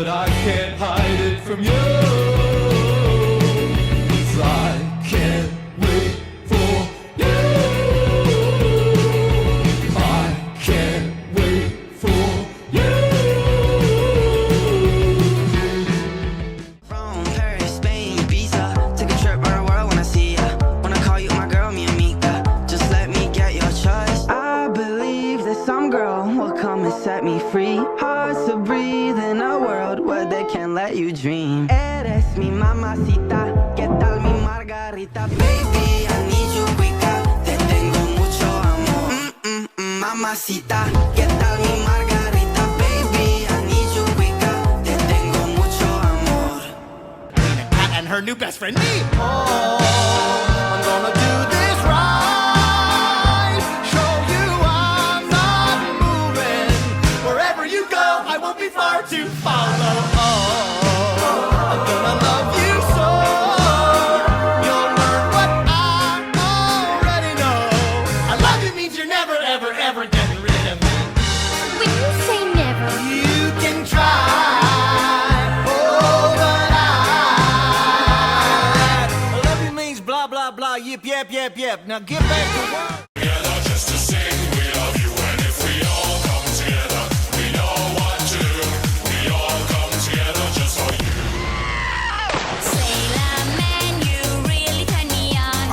but I can't hide it from you. 'Cause I can't wait for you. I can't wait for you. From Paris, Spain, Ibiza, take a trip around the world when I see ya. Wanna call you my girl, mi amiga. Just let me get your trust. I believe that some girl will come and set me free. Hard to breathe in a world where they can't let you dream. Eres mi mamacita, ¿qué tal mi margarita? Baby, I need you quica, te tengo mucho amor. Mamacita, ¿qué tal mi margarita? Baby, I need you quica, te tengo mucho amor. Pat and her new best friend, me. Oh, I'm gonna do this right. Show you I'm not moving. Wherever you go, I won't be far to follow. Oh, I'm gonna love you so. You'll learn what I already know. I love you means you're never, ever, ever getting rid of me. When you say never, You can try, oh, but I love you means blah, blah, blah, yip, yip, yip, yip. Now get back to work. Together just to sing, we love you, and if we all come together, we know what to do. We all come together just for you. Sailor man, you really turn me on.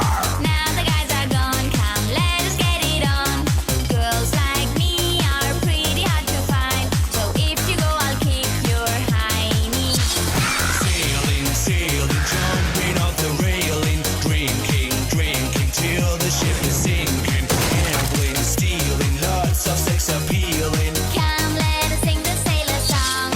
Now the guys are gone, come let us get it on. Girls like me are pretty hard to find, so if you go, I'll kick your high knee. Sailing, sailing, jumping off the railing, drinking, drinking till the ship is sinking. Gambling, stealing, lots of sex appealing. Come let us sing the sailor song.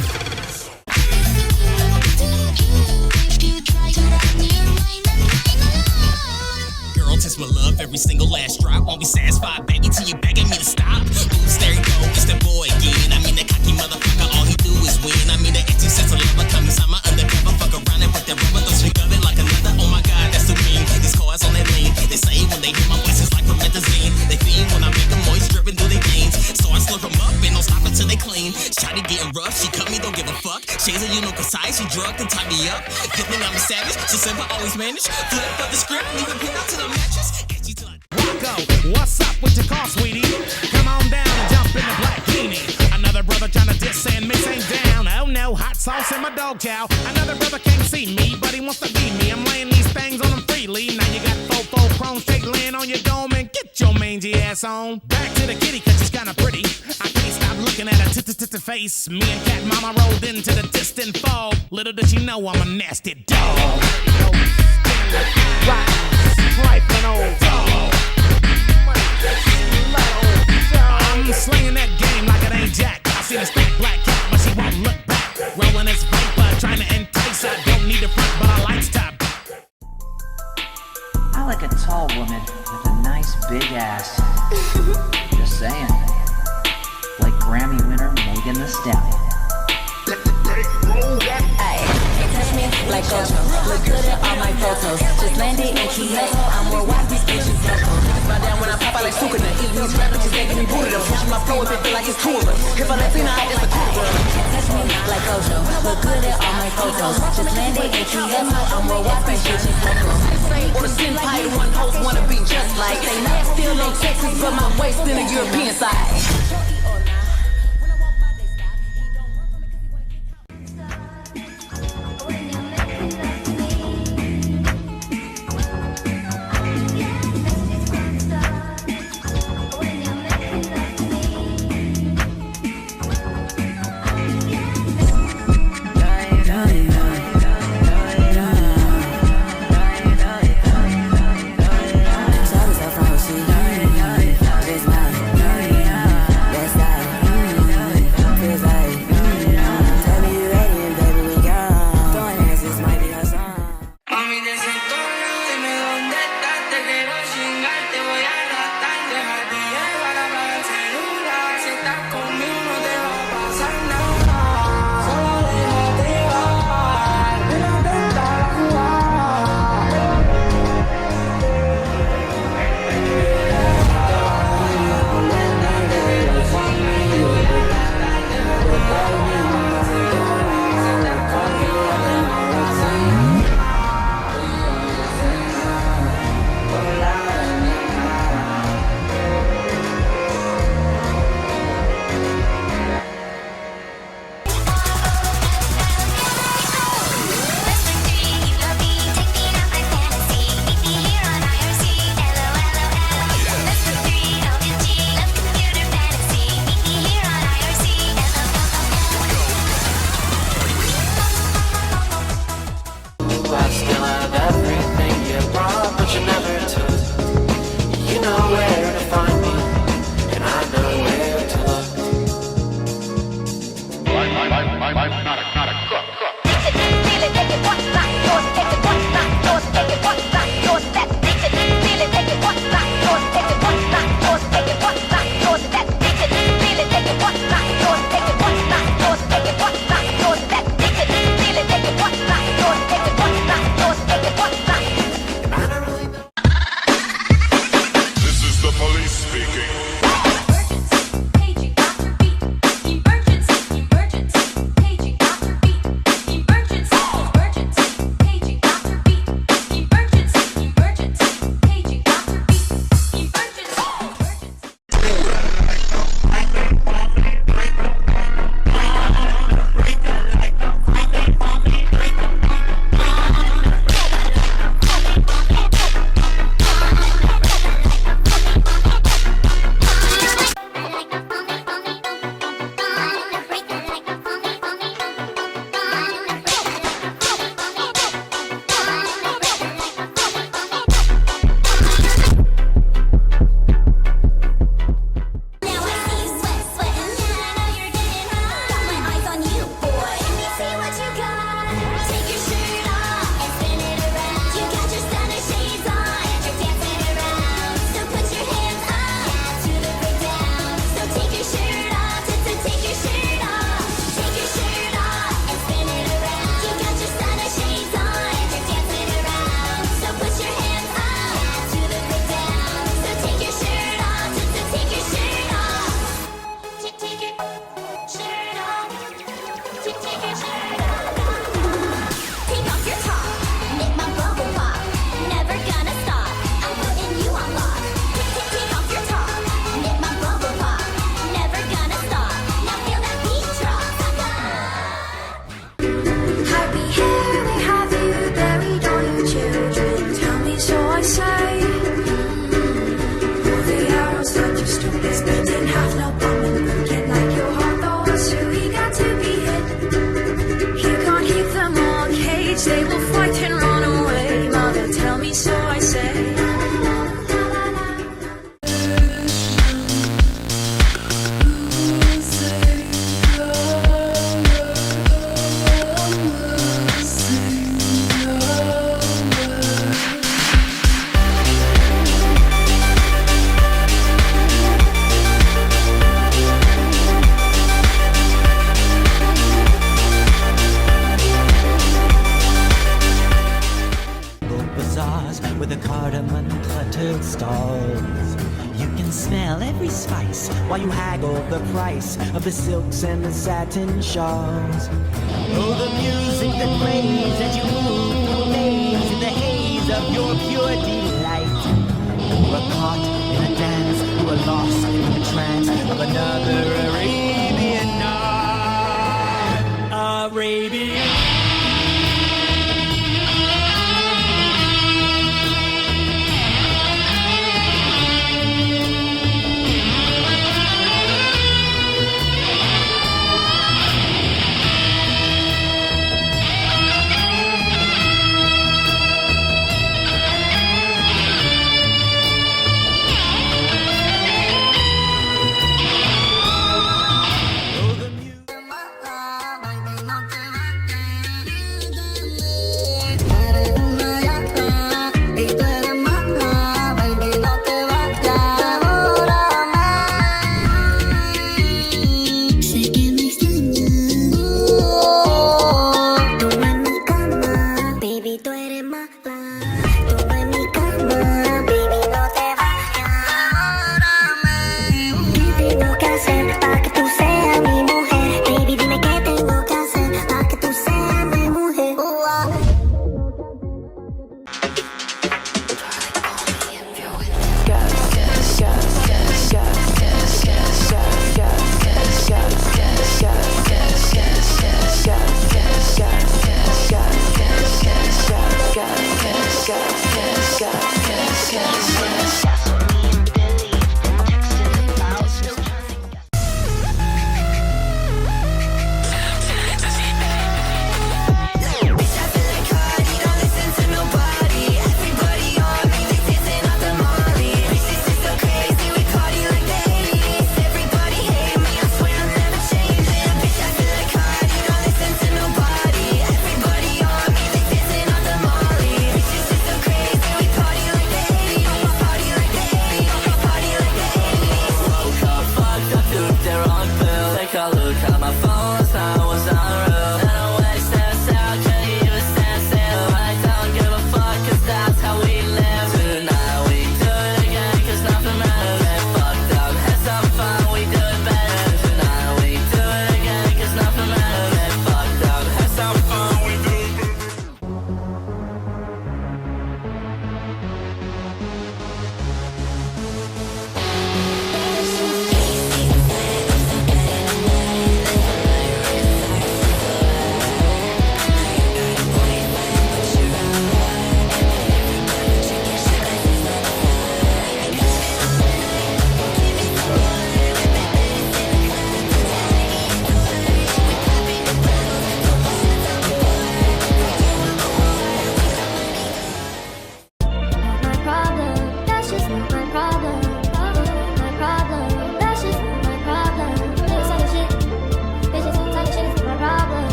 Girl, test my love, every single last drop. Won't be satisfied, baby, till you begging me to stop. Oops, there you go, it's the boy again. I mean, the cocky motherfucker, all he do is win. I mean, the empty sense of love, come inside my undercover. Fuck around and put that rubber, throw shit of it like another. Oh my god, that's the ring. These cars on that lane. They say when they hear my voice, it's like promethazine. They fiend when I make them moist, driven through their veins. So I slurp them up and don't stop until they clean. Shotty getting rough, she cut me, don't give a fuck. Shades of you know precise, she drugged and tie me up. Good thing I'm a savage, so simple, always manage. Flip up the script, leave it pinned out to the mattress. Catch you till I Go. What's up with your car, sweetie? Come on down and jump in the black beanie. Another brother trying to diss and miss ain't down. Oh no, hot sauce in my dog chow. Another brother can't see me, but he wants to be me. I'm laying these things on him freely. Now you got fofo chrome straight laying on your dome and get your mangy ass on. Back to the kitty cause she's kinda pretty. I can't stop looking at her face. Me and Cat Mama rolled into the distant fog. Little did she know I'm a nasty dog. Trifling old dog. I'm slinging that game like it ain't Jack. I see the stick black cat, but she won't look back. Rolling this vapor, trying to entice. I don't need a front, but I like stop. I like a tall woman with a nice big ass. Just saying. Like Grammy winner Megan Thee Stallion. Touch me like Ocho. Look good at all my photos. Just landed in Key West. I'm more wild, these bitches loco. Run down when I pop out like Sukuna. Eat these rappers, just can't give me booty. I'm pushing my flow if it feel like it's cooler. If I'm Latina, I just a cool girl. Touch me like Ocho. Look good at all my photos. Just landed in Key West. I'm more wild, these bitches loco. On the sin pie, one host wanna be just like. They still in Texas, but my waist in the European side. They will fight and run away. Mother, tell me, so I say. Bazaars with the cardamom cluttered stalls. You can smell every spice while you haggle the price of the silks and the satin shawls. Oh, the music that plays as you move through days in the haze of your pure delight. You are caught in a dance, you are lost in the trance of another Arabian night. Arabian.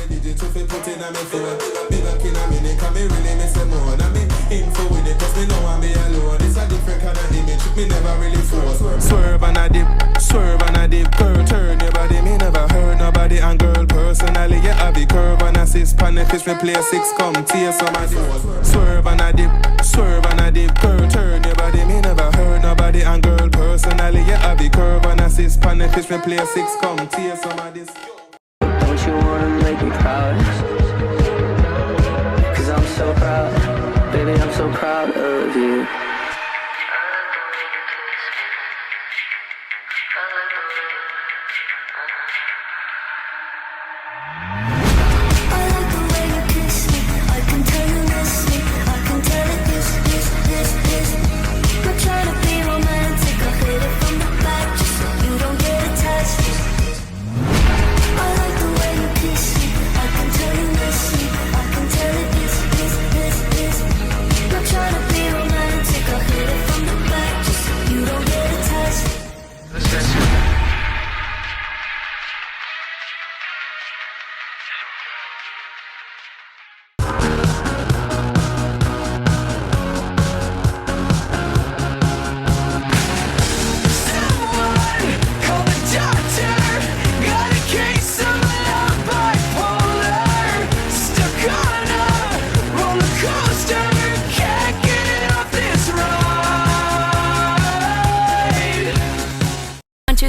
me digital fi put in a me phone. Be back in a minute, 'cause me really miss them more. And me info with it, 'cause me know I'm be alone. It's a different kind of image, me never really froze. Swerve and a dip, turn your body. Me never hurt nobody, and girl, personally, you have the curve and assist. Panic fish, me play 6, come tear some of those. Swerve and a dip, turn your body. Me never hurt nobody, and girl, personally, you have the curve and assist. Panic fish, me play 6, come tear some of this. Don't you wanna make me proud? 'Cause I'm so proud, baby, I'm so proud of you.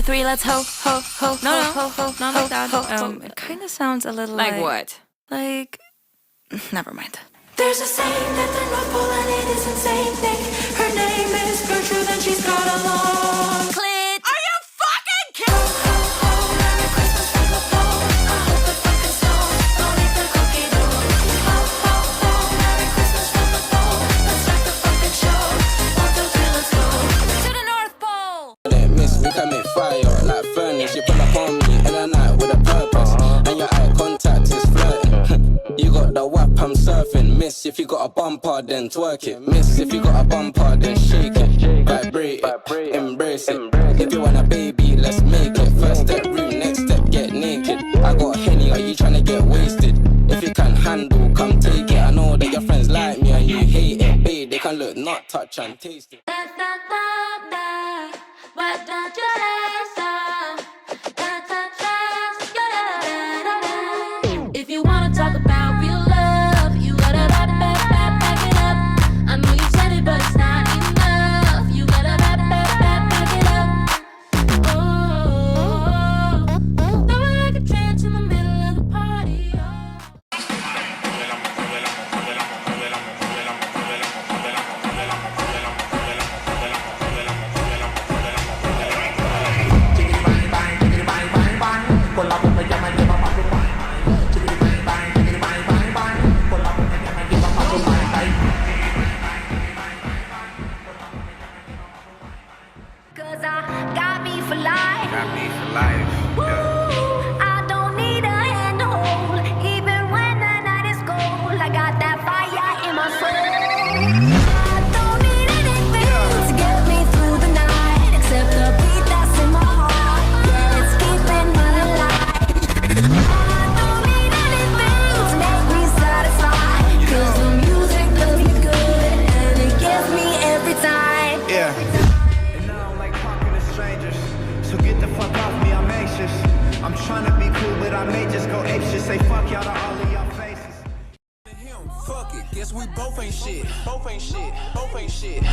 Three, let's ho, ho, ho, no, ho, ho, ho, not like that. It kind of sounds a little like what? Like, never mind. There's a saying that the North Pole and it is insane thing. Her name is Gertrude and she's got a long clit. Are you fucking kidding? Ho, ho, Merry Christmas from the pole. I hope the fucking snow don't eat the cookie dough. Ho, ho, ho, Merry Christmas from the pole. Let's start the fucking show. 1, 2, 3, let's go. To the North Pole. Miss, we commit fire like furnace. You pull up on me in the night with a purpose, and your eye contact is flirting. You got the whap, I'm surfing. Miss, if you got a bumper, then twerk it. Miss, if you got a bumper, then shake it. Vibrate it, embrace it. If you want a baby, let's make it. First step room, next step get naked. I got Henny, are you trying to get wasted? If you can handle, come take it. I know that your friends like me and you hate it. Babe, they can look, not touch and taste it. Why don't you listen? If you wanna talk about real love, you gotta back it up. I know you said it, but it's not enough. You gotta back it up. Oh, throw it like a trance in the middle of the party.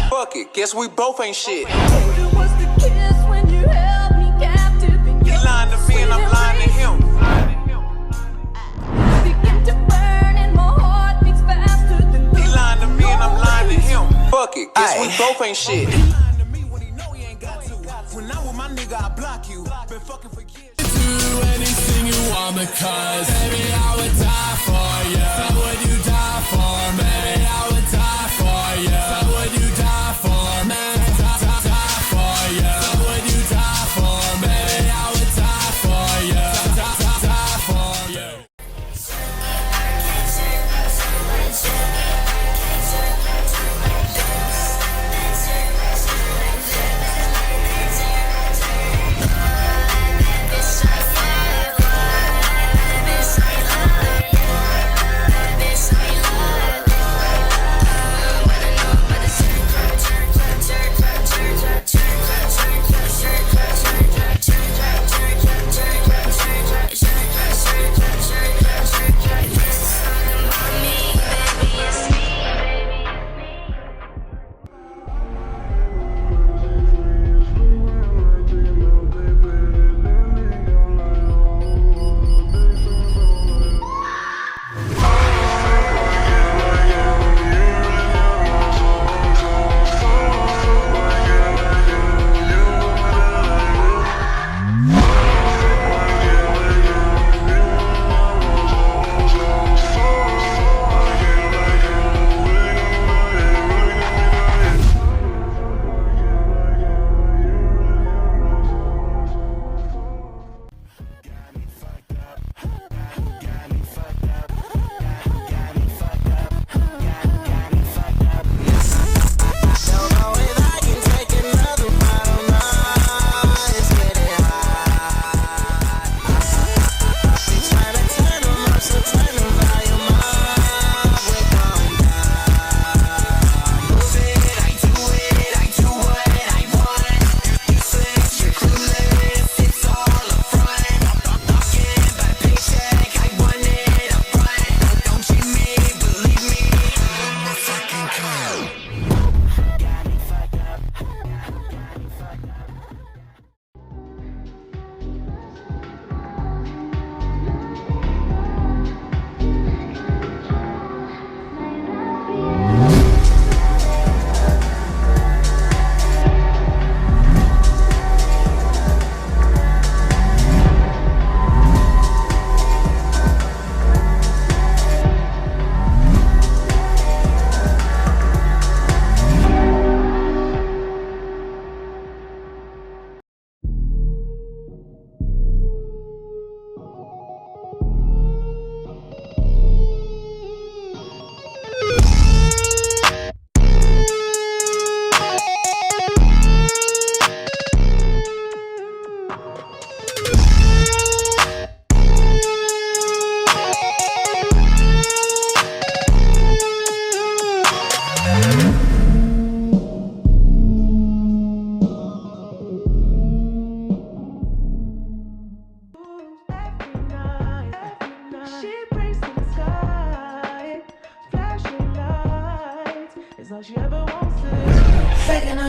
Fuck it, guess we both ain't shit. It was the kiss when you held me captive. He lying to me and I'm lying to him. Begin to burn and my heart beats faster than He lying to me and I'm lying to him. Fuck it, guess we both ain't shit. He lying to me when he know he ain't got to. When I'm with my nigga, I block you. Been fucking for years. Do anything you want because baby I would die for you. So would you die for me? Baby I would die for you. So would you die for me? Die for you. So would you die for me? Baby I would die for you. Die for you. This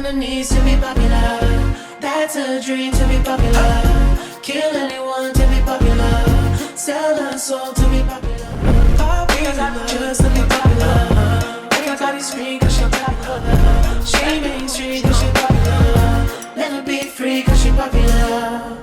on her knees to be popular. That's a dream to be popular. Kill anyone to be popular. Sell her soul to be popular. Popular just to be popular. Make her body scream cause she popular. She mainstream cause she popular. Let her be free cause she popular.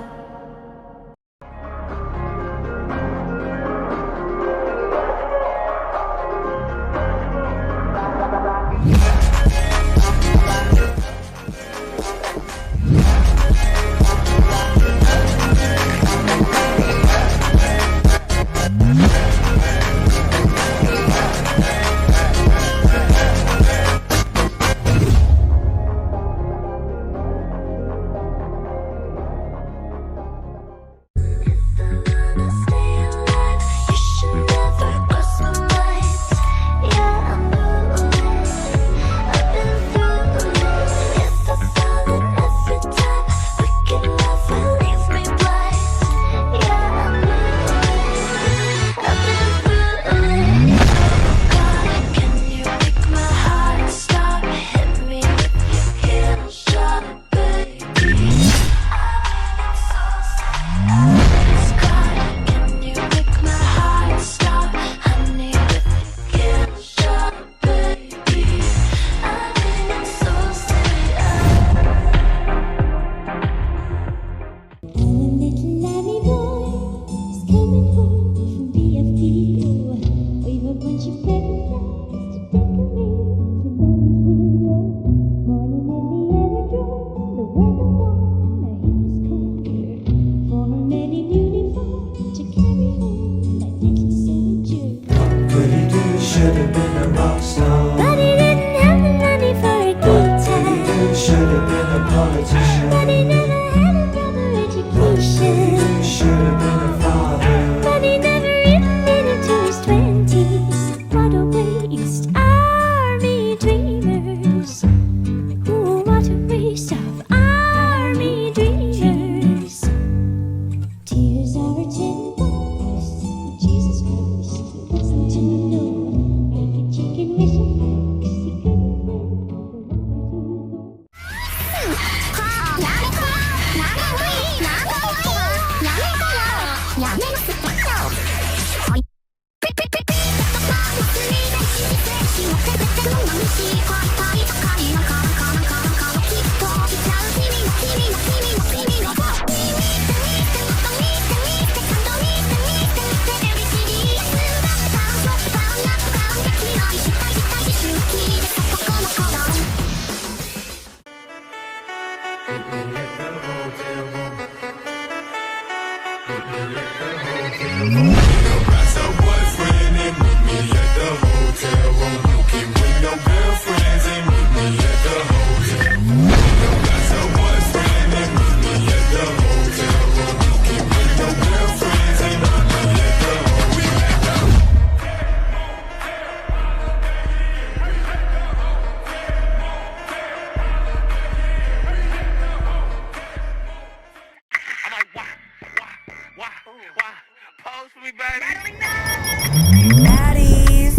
Baddies,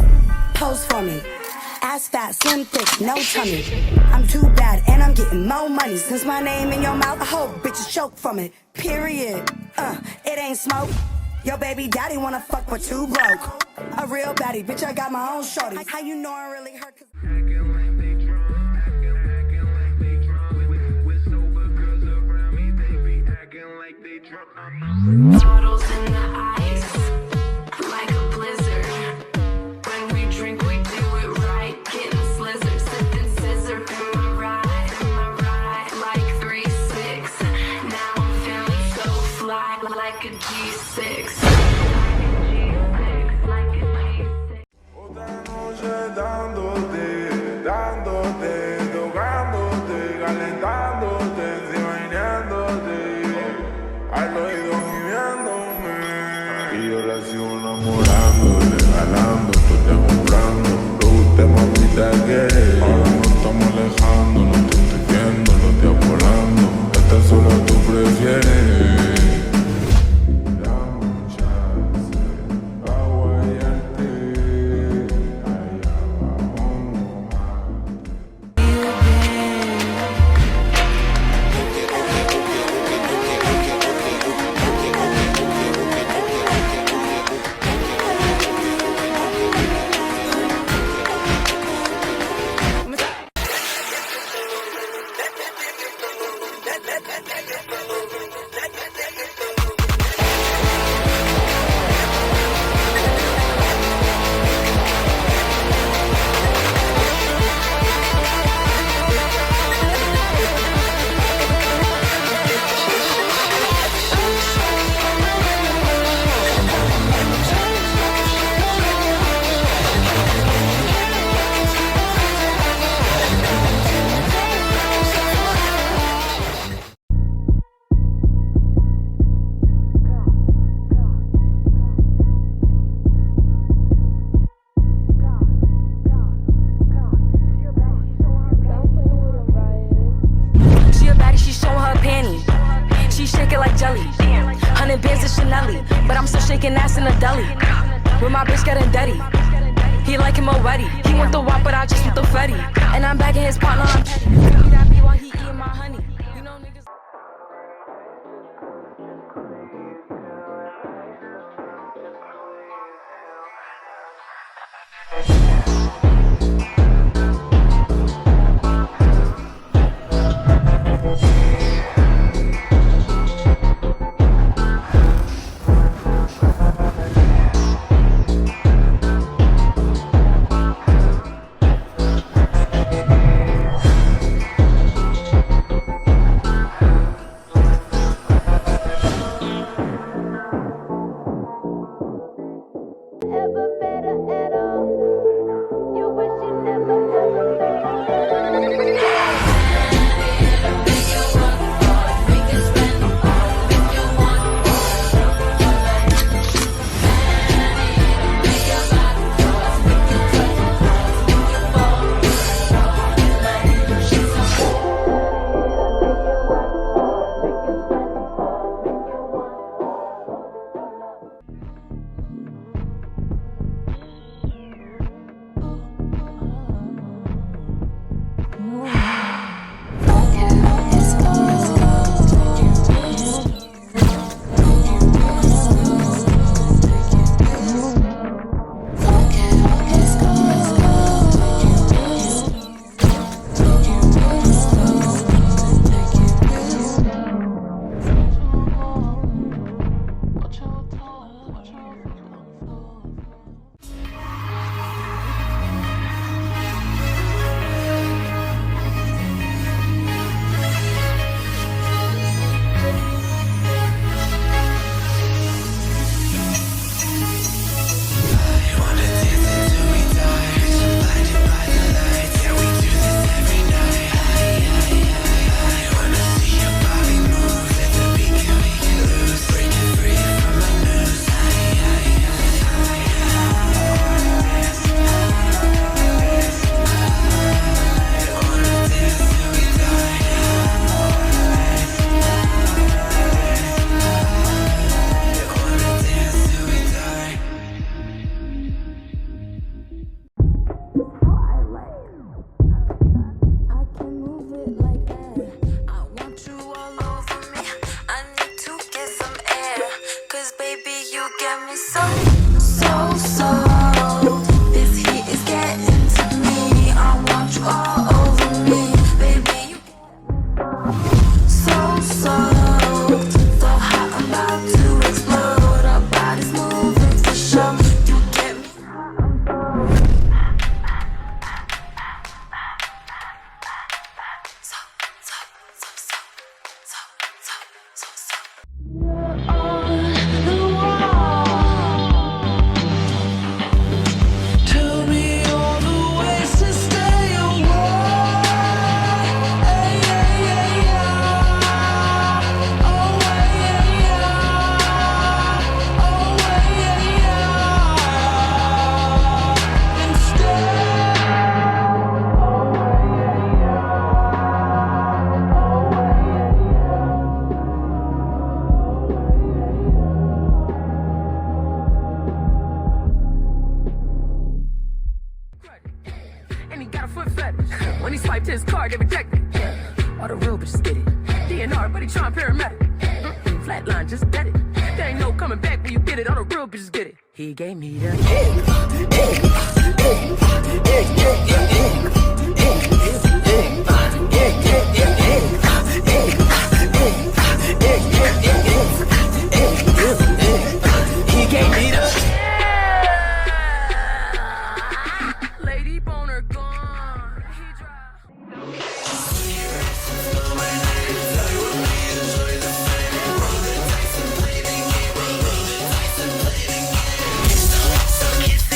pose for me. Ass fat, slim, thick, no tummy. I'm too bad and I'm getting more money. Since my name in your mouth, I hope bitches choke from it. Period. It ain't smoke. Your baby daddy wanna fuck with two broke. A real baddie, bitch, I got my own shorty. How you know I really hurt? Bottles in the ice, like a blizzard. When we drink, we do it right. Getting slizzard, sipping scissor. In my ride, like 3-6. Now I'm feeling so fly, like a G6. Otra noche dándote, tocándote, calentándote, enseñándote. Al oído viviéndome. Y yo la sigo enamorando, regalando, estoy comprando. Lo que usted mamita quiere. Ahora no estamos alejando, no te estoy viendo, no estoy volando. Esta sola tú prefieres. Dame un chance. eating ass in a deli. With my bitch getting dirty. He like him already. He want the wop, but I just want the fetty. And I'm back in his partner, I'm petty. Give me that beat while he eating my honey. You know niggas. When he swiped his card, they rejected. All the real bitches get it. DNR, but he trying paramedic. Flatline, just get it. There ain't no coming back when you get it. All the real bitches get it. He gave me the He gave me the Lady Boner gone. He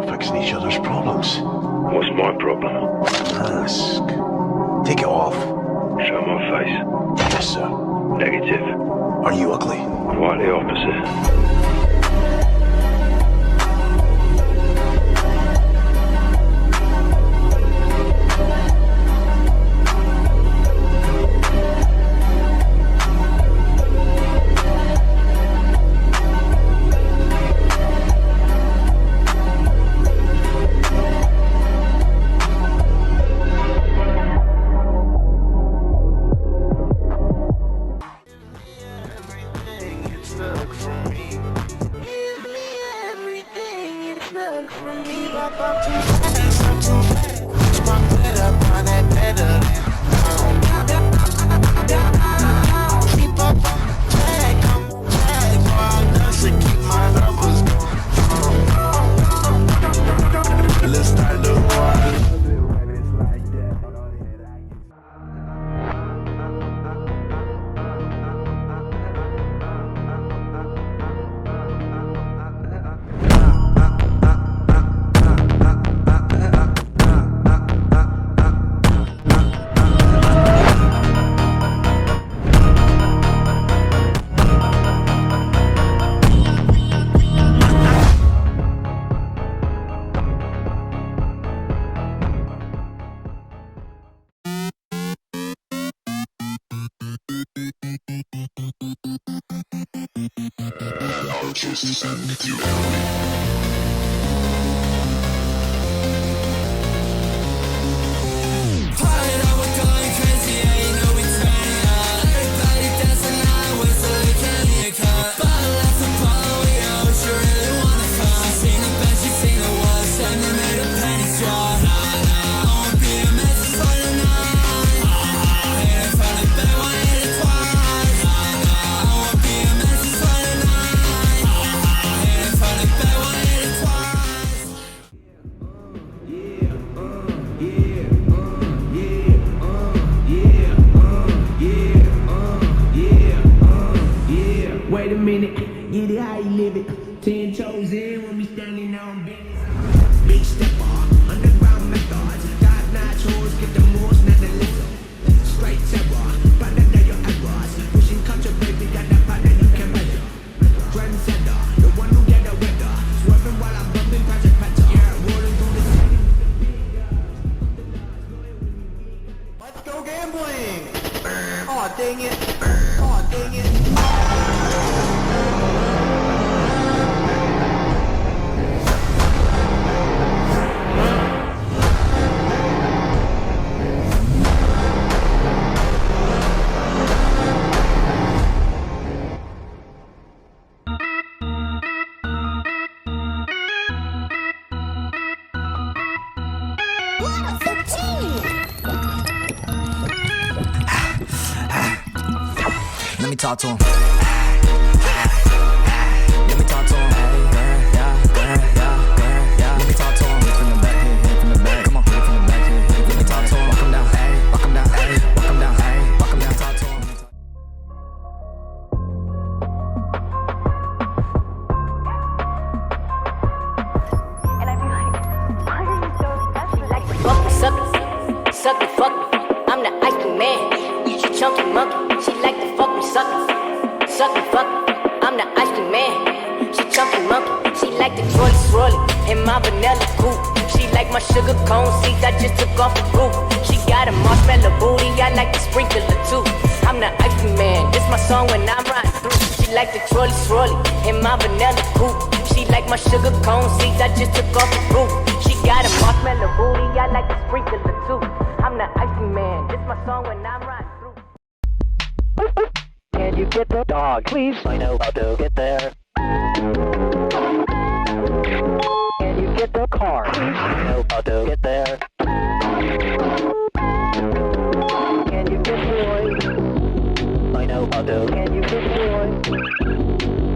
Fixing each other's problems. What's my problem? Mask. Take it off. Show my face. Yes, sir. Negative. Are you ugly? Quite the opposite. Wait a minute, get it how you live it. 10 toes in when we standing on business. Big stepper, underground methods. Top-notch hoes, get the most, not the little. Straight terror, but under your errors. Pushing culture, baby, got that part that you can measure. Trendsetter, the one who get the weather. Swerving while I'm bumping Project Petter. Yeah, rolling through the city. Let's go gambling! Aw, dang it! Aw, dang it! Let me talk to him. Let me talk to him. Let me talk to him. Hit from the back, hit from the back. Come on, hit from the back, hit. Let me talk to him. Walk him down, walk him down, walk him down, walk him down. Talk to him. And I be like, why are you so special? Like fuck me, suck me, fuck me. I'm the ice cream man. Eat your chunky monkey. She like to fuck me, suck me, fuck me. I'm the ice cream man. She chunky monkey. She like the trolley swirly in my vanilla coupe. She like my sugar cone seeds. I just took off the roof. She got a marshmallow booty. I like the sprinkler too. I'm the ice cream man. This my song when I'm riding through. She like the trolley swirly in my vanilla coupe. She like my sugar cone seeds. I just took off the roof. She got a marshmallow booty. I like the sprinkler too. I'm the ice cream man. This my song when I'm riding through. Can you get the dog, please? I know how to get there. Can you get the car, please? I know how to get there. Can you get boy? I know how to. Can you get boy?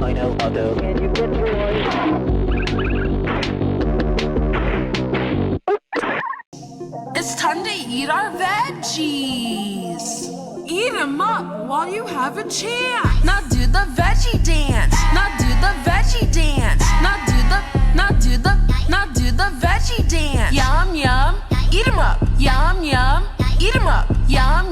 I know how to. Can you get boy? 'em up while you have a chance. Now do the veggie dance. Now do the veggie dance. Now do the veggie dance. Yum yum, eat 'em up. Yum yum, eat 'em up. Yum